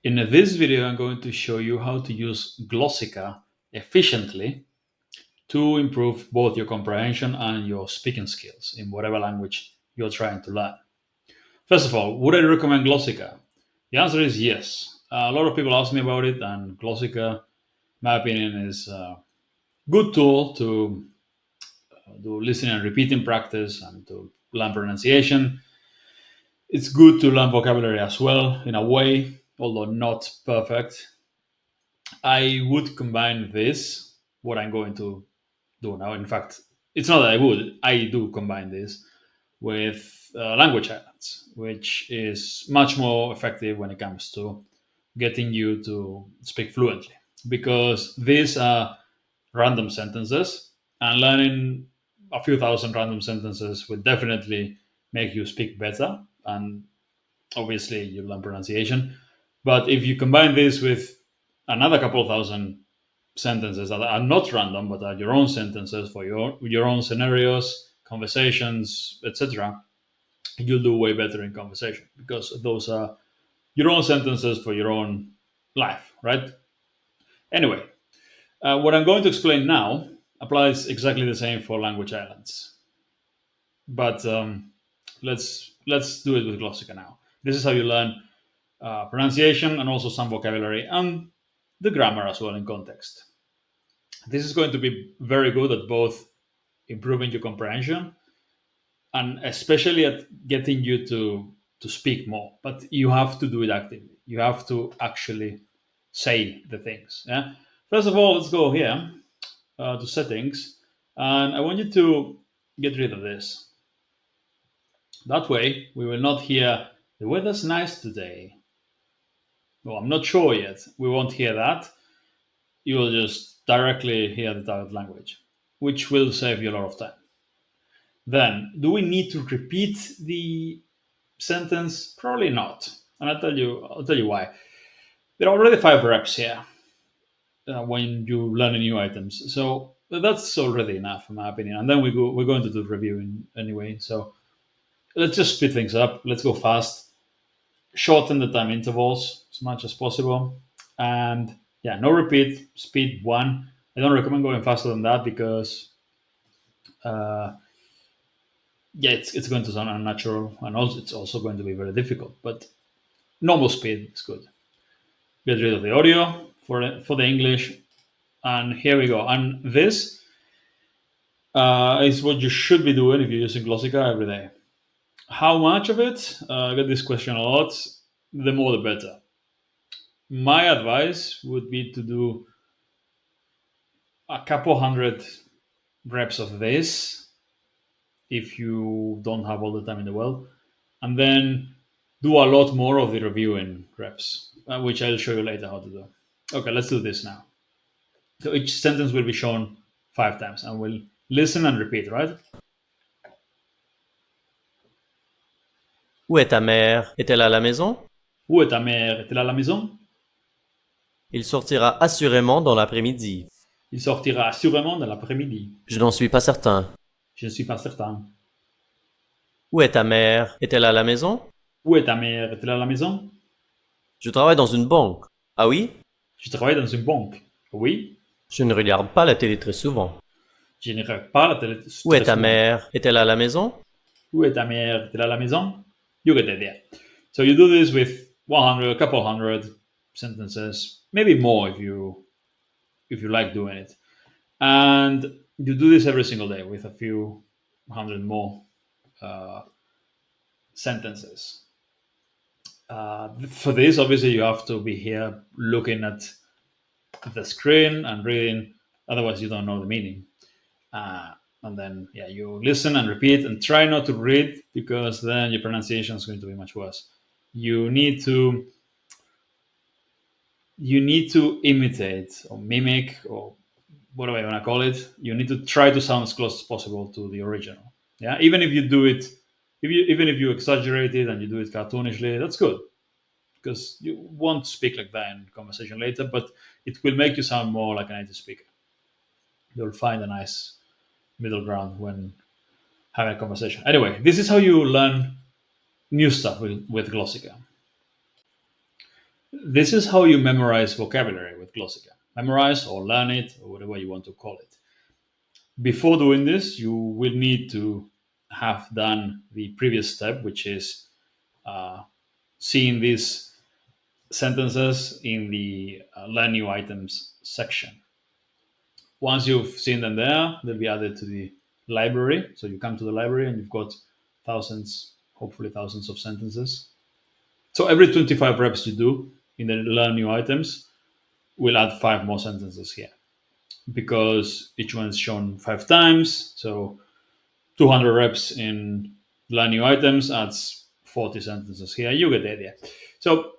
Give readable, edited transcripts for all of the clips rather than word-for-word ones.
In this video, I'm going to show you how to use Glossika efficiently to improve both your comprehension and your speaking skills in whatever language you're trying to learn. First of all, would I recommend Glossika? The answer is yes. A lot of people ask me about it, and Glossika, my opinion, is a good tool to do listening and repeating practice and to learn pronunciation. It's good to learn vocabulary as well, in a way, although not perfect. I would combine this, what I'm going to do now. In fact, it's not that I do combine this with language islands, which is much more effective when it comes to getting you to speak fluently. Because these are random sentences, and learning a few thousand random sentences would definitely make you speak better. And obviously, you learn pronunciation. But if you combine this with another couple of thousand sentences that are not random but are your own sentences for your own scenarios, conversations, etc., you'll do way better in conversation because those are your own sentences for your own life, right? Anyway, what I'm going to explain now applies exactly the same for language islands, but let's do it with Glossika now. This is how you learn pronunciation and also some vocabulary and the grammar as well in context. This is going to be very good at both improving your comprehension and especially at getting you to speak more. But you have to do it actively. You have to actually say the things. Yeah. First of all, let's go here to settings, and I want you to get rid of this. That way, we will not hear the weather's nice today. Well, I'm not sure yet. We won't hear that. You will just directly hear the target language, which will save you a lot of time. Then, do we need to repeat the sentence? Probably not. And I'll tell you why. There are already 5 reps here when you learn new items. So that's already enough, in my opinion. And then we're going to do reviewing anyway. So let's just speed things up. Let's go fast. Shorten the time intervals as much as possible. And yeah, no repeat. Speed one. I don't recommend going faster than that because uh, yeah, it's going to sound unnatural, and also it's also going to be very difficult. But normal speed is good. Get rid of the audio for the English, and here we go. And this is what you should be doing if you're using Glossika every day. How much of it? I get this question a lot. The more, the better. My advice would be to do a couple hundred reps of this if you don't have all the time in the world, and then do a lot more of the reviewing reps, which I'll show you later how to do. Okay, let's do this now. So each sentence will be shown 5 times, and we'll listen and repeat, right? Où est ta mère? Est-elle à la maison? Où est ta mère? Est-elle à la maison? Il sortira assurément dans l'après-midi. Il sortira assurément dans l'après-midi. Je n'en suis pas certain. Je ne suis pas certain. Où est ta mère? Est-elle à la maison? Où est ta mère? Est-elle à la maison? Je travaille dans une banque. Ah oui? Je travaille dans une banque. Oui. Je ne regarde pas la télé très souvent. Je ne regarde pas la télé. Où est ta mère? Est-elle à la maison? Où est ta mère? Est-elle à la maison? You get the idea. So you do this with 100, a couple hundred sentences, maybe more if you like doing it, and you do this every single day with a few hundred more uh, sentences. For this, obviously, you have to be here looking at the screen and reading. Otherwise, you don't know the meaning. And then, yeah, you listen and repeat and try not to read because then your pronunciation is going to be much worse. You need to imitate or mimic or whatever you want to call it. You need to try to sound as close as possible to the original. Yeah, even if you do it, even if you exaggerate it and you do it cartoonishly, that's good because you won't speak like that in conversation later, but it will make you sound more like a native speaker. You'll find a nice middle ground when having a conversation. Anyway, this is how you learn new stuff with Glossika. This is how you memorize vocabulary with Glossika. Memorize or learn it or whatever you want to call it. Before doing this, you will need to have done the previous step, which is uh, seeing these sentences in the learn new items section. Once you've seen them there, they'll be added to the library. So you come to the library and you've got thousands, hopefully thousands of sentences. So every 25 reps you do in the learn new items, we'll add five more sentences here because each one is shown five times. So 200 reps in learn new items adds 40 sentences here. You get the idea. So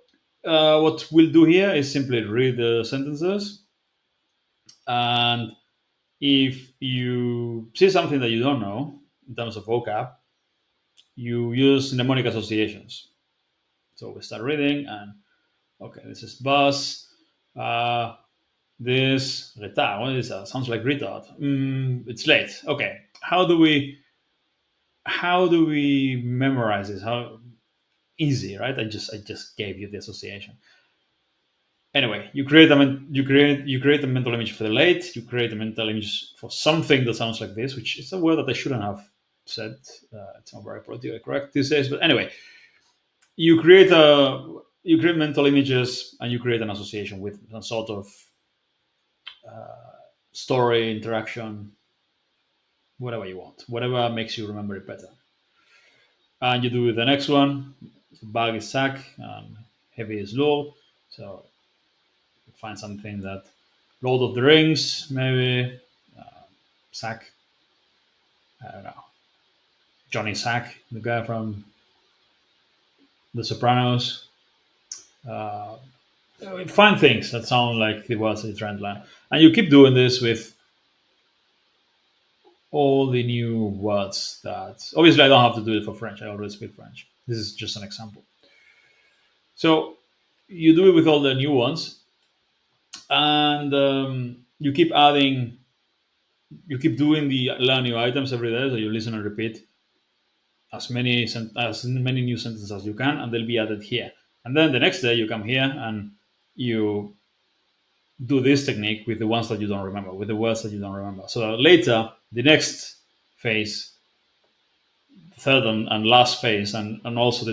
what we'll do here is simply read the sentences, and if you see something that you don't know in terms of vocab, you use mnemonic associations. So we start reading, and okay, this is bus. Uh, this retard. What is that? Sounds like retard. It's late. Okay, how do we memorize this? How easy, right? I just gave you the association. Anyway, you create a mental image for the late. You create a mental image for something that sounds like this, which is a word that I shouldn't have said. It's not very politically correct these days, but anyway, you create mental images and you create an association with some sort of story, interaction, whatever you want, whatever makes you remember it better. And you do the next one. So bag is sack and heavy is low. So you find something that Lord of the Rings, maybe Sack. I don't know. Johnny Sack, the guy from The Sopranos. Uh, find things that sound like the words that you're trying to learn, and you keep doing this with all the new words. That obviously I don't have to do it for French. I already speak French. This is just an example. So you do it with all the new ones, and you keep adding. You keep doing the learn new items every day. So you listen and repeat as many new sentences as you can, and they'll be added here. And then the next day you come here and you do this technique with the ones that you don't remember, with the words that you don't remember. So that later, the next phase, third and last phase, and also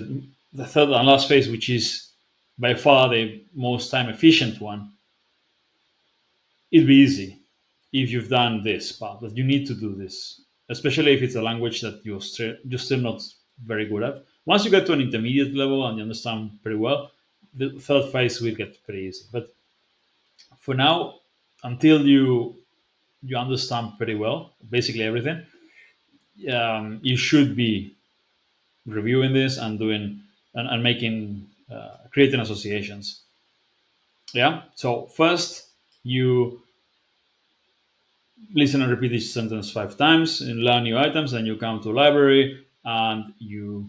the third and last phase, which is by far the most time efficient one, it'll be easy if you've done this part. But you need to do this, especially if it's a language that you're still not very good at. Once you get to an intermediate level and you understand pretty well, the third phase will get pretty easy. But for now, until you understand pretty well, basically everything, you should be reviewing this and doing and making creating associations. Yeah. So first you listen and repeat each sentence five times and learn new items. Then you come to library and you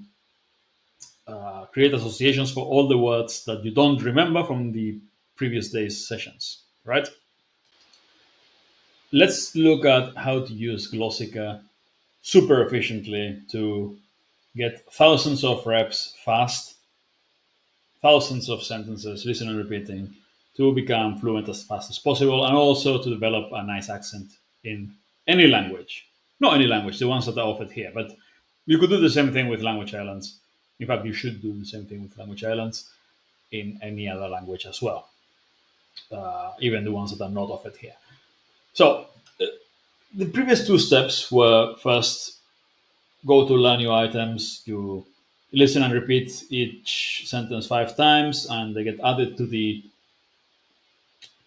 create associations for all the words that you don't remember from the previous day's sessions. Right. Let's look at how to use Glossika super efficiently to get thousands of reps fast, thousands of sentences, listen and repeating, to become fluent as fast as possible, and also to develop a nice accent in any language. Not any language, the ones that are offered here, but you could do the same thing with language islands. In fact, you should do the same thing with language islands in any other language as well, even the ones that are not offered here. So, the previous two steps were first go to learn new items, you listen and repeat each sentence five times, and they get added to the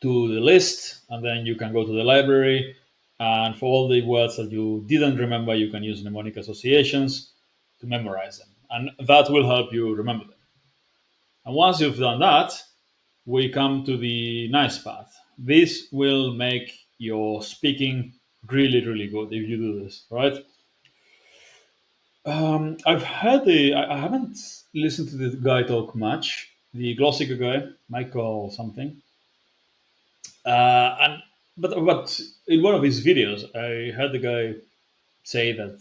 list, and then you can go to the library, and for all the words that you didn't remember, you can use mnemonic associations to memorize them, and that will help you remember them. And once you've done that, we come to the nice part. This will make your speaking really really good if you do this, right? I've heard I haven't listened to this guy talk much. The Glossika guy, Michael something. And but in one of his videos, I heard the guy say that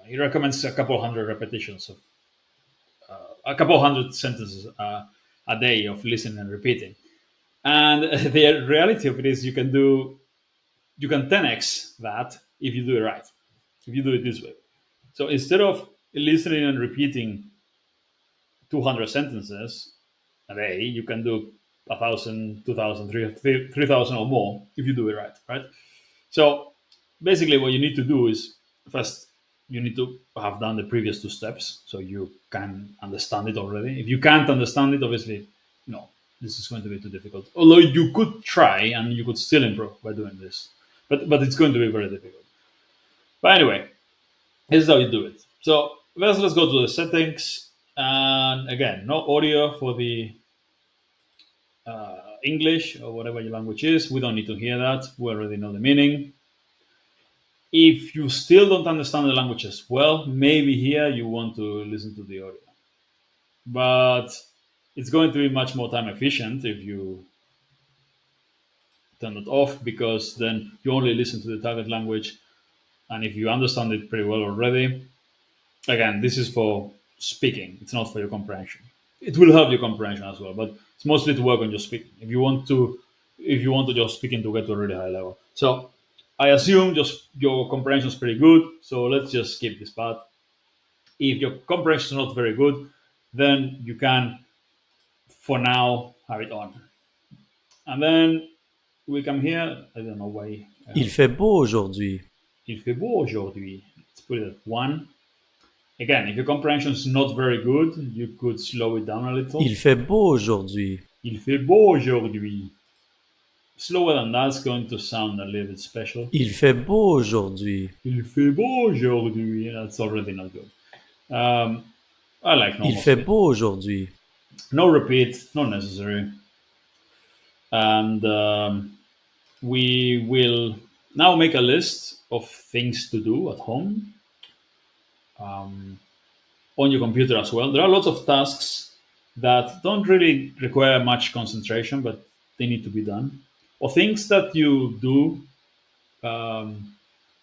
he recommends a couple hundred repetitions of a couple hundred sentences a day of listening and repeating. And the reality of it is you can 10x that if you do it right, if you do it this way. So instead of listening and repeating 200 sentences a day, you can do 1,000, 2,000, 3,000 or more if you do it right, right? So basically, what you need to do is first you need to have done the previous two steps so you can understand it already. If you can't understand it, obviously, no, this is going to be too difficult. Although you could try and you could still improve by doing this, but it's going to be very difficult. But anyway, this is how you do it. So first, let's go to the settings, and again, no audio for the English or whatever your language is. We don't need to hear that. We already know the meaning. If you still don't understand the language as well, maybe here you want to listen to the audio. But it's going to be much more time efficient if you turn it off, because then you only listen to the target language. And if you understand it pretty well already, again, this is for speaking, it's not for your comprehension. It will help your comprehension as well, but it's mostly to work on your speaking. If you want to just speaking to get to a really high level. So I assume just your comprehension is pretty good. So let's just skip this part. If your comprehension is not very good, then you can, for now, have it on. And then we come here. I don't know why I Il have. fait beau aujourd'hui. Il fait beau aujourd'hui. Let's put it at one. Again, if your comprehension is not very good, you could slow it down a little. Il fait beau aujourd'hui. Il fait beau aujourd'hui. Slower than that's going to sound a little bit special. Il fait beau aujourd'hui. Il fait beau aujourd'hui. That's already not good. I like Il normal fait speed. beau aujourd'hui. No repeat, not necessary. And we will now make a list of things to do at home, on your computer as well. There are lots of tasks that don't really require much concentration, but they need to be done, or things that you do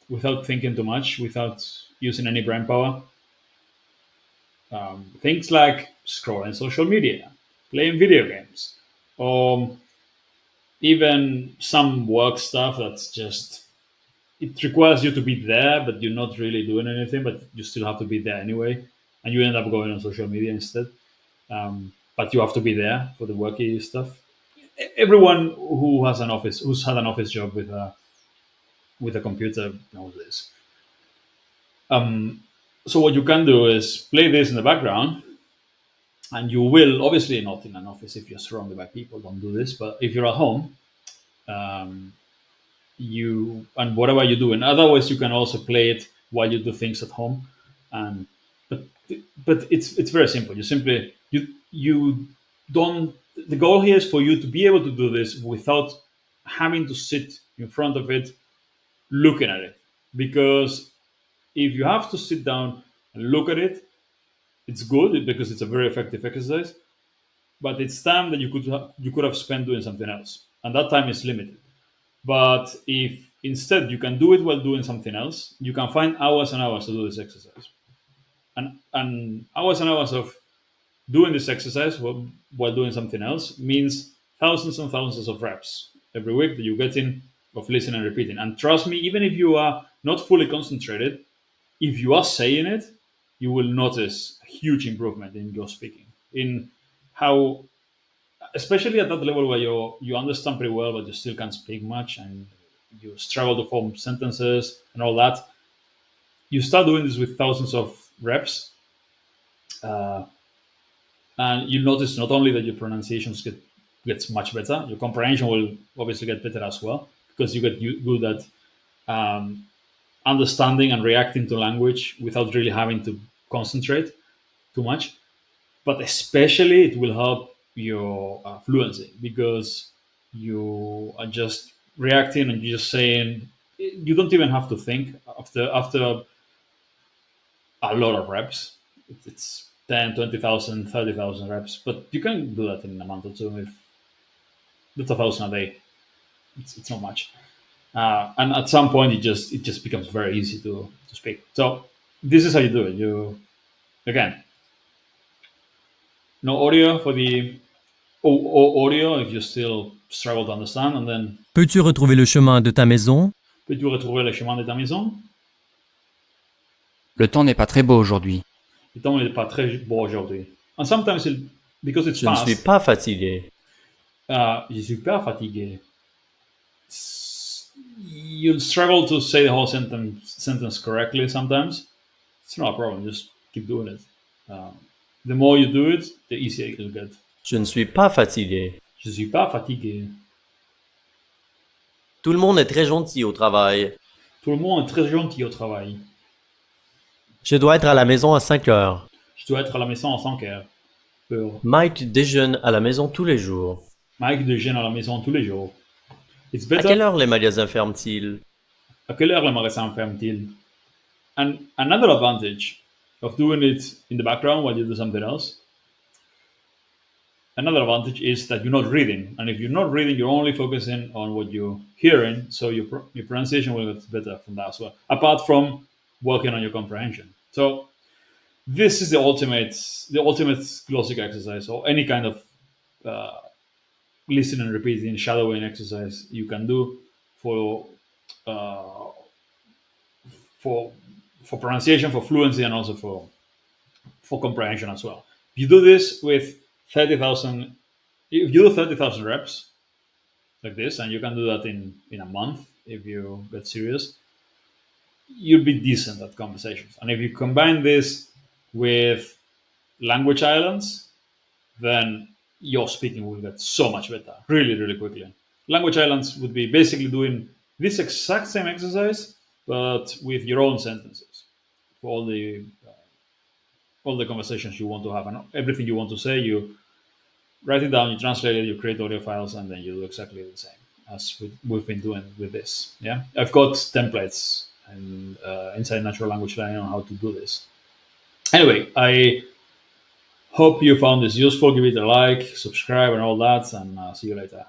without thinking too much, without using any brain power. Things like scrolling social media, playing video games, or even some work stuff that's just, it requires you to be there, but you're not really doing anything, but you still have to be there anyway, and you end up going on social media instead. But you have to be there for the worky stuff. Everyone who's had an office job with a computer knows this. So what you can do is play this in the background, and you will obviously not in an office if you're surrounded by people. Don't do this. But if you're at home, um, you and whatever you do, and otherwise you can also play it while you do things at home. And but but it's very simple. You don't. The goal here is for you to be able to do this without having to sit in front of it looking at it, because if you have to sit down and look at it, it's good because it's a very effective exercise, but it's time that you could have spent doing something else, and that time is limited. But if instead you can do it while doing something else, you can find hours and hours to do this exercise, and hours and hours of doing this exercise while doing something else means thousands and thousands of reps every week that you get in of listening and repeating. And trust me, even if you are not fully concentrated, if you are saying it, you will notice a huge improvement in your speaking, in how, especially at that level where you understand pretty well but you still can't speak much and you struggle to form sentences and all that. You start doing this with thousands of reps, uh, and you notice not only that your pronunciations gets much better, your comprehension will obviously get better as well, because you get good at understanding and reacting to language without really having to concentrate too much. But especially it will help your fluency, because you are just reacting and you're just saying, you don't even have to think after a lot of reps. It's 10, 20,000, 30,000 reps, but you can do that in a month or two. If that's 1,000 a day, it's not much. And at some point it just becomes very easy to speak. So this is how you do it. You, again, no audio for the audio if you still struggle to understand, and then Peux-tu retrouver le chemin de ta maison? peux-tu retrouver le chemin de ta maison? Le temps n'est pas très beau aujourd'hui. Le temps n'est pas très beau aujourd'hui. And sometimes, because it's Je ne suis fast, pas fatigué. je suis pas fatigué. You'll struggle to say the whole sentence correctly sometimes. It's not a problem. Just keep doing it. Uh, the more you do it, the easier it'll get. Je ne suis pas fatigué. Je suis pas fatigué. Tout le monde est très gentil au travail. Tout le monde est très gentil au travail. Je dois être à la maison à 5 heures. Je dois être à la maison à 5 heures. Mike déjeune à la maison tous les jours. Mike déjeune à la maison tous les jours. It's À better. quelle heure les magasins ferment-ils? À quelle heure le magasin ferme-t-il? And another advantage of doing it in the background while you do something else, another advantage is that you're not reading. And if you're not reading, you're only focusing on what you're hearing. So your pronunciation will get better from that as well, apart from working on your comprehension. So this is the ultimate Glossika exercise, or any kind of uh, listening, repeating, shadowing exercise you can do for uh, for for pronunciation, for fluency, and also for comprehension as well. If you do this with 30,000, if you do 30,000 reps like this, and you can do that in a month if you get serious, you'll be decent at conversations. And if you combine this with language islands, then your speaking will get so much better really, really quickly. Language islands would be basically doing this exact same exercise, but with your own sentences for all the conversations you want to have and everything you want to say. You write it down, you translate it, you create audio files, and then you do exactly the same as we've been doing with this. Yeah, I've got templates and inside natural language learning on how to do this. Anyway, I hope you found this useful. Give it a like, subscribe, and all that, and see you later.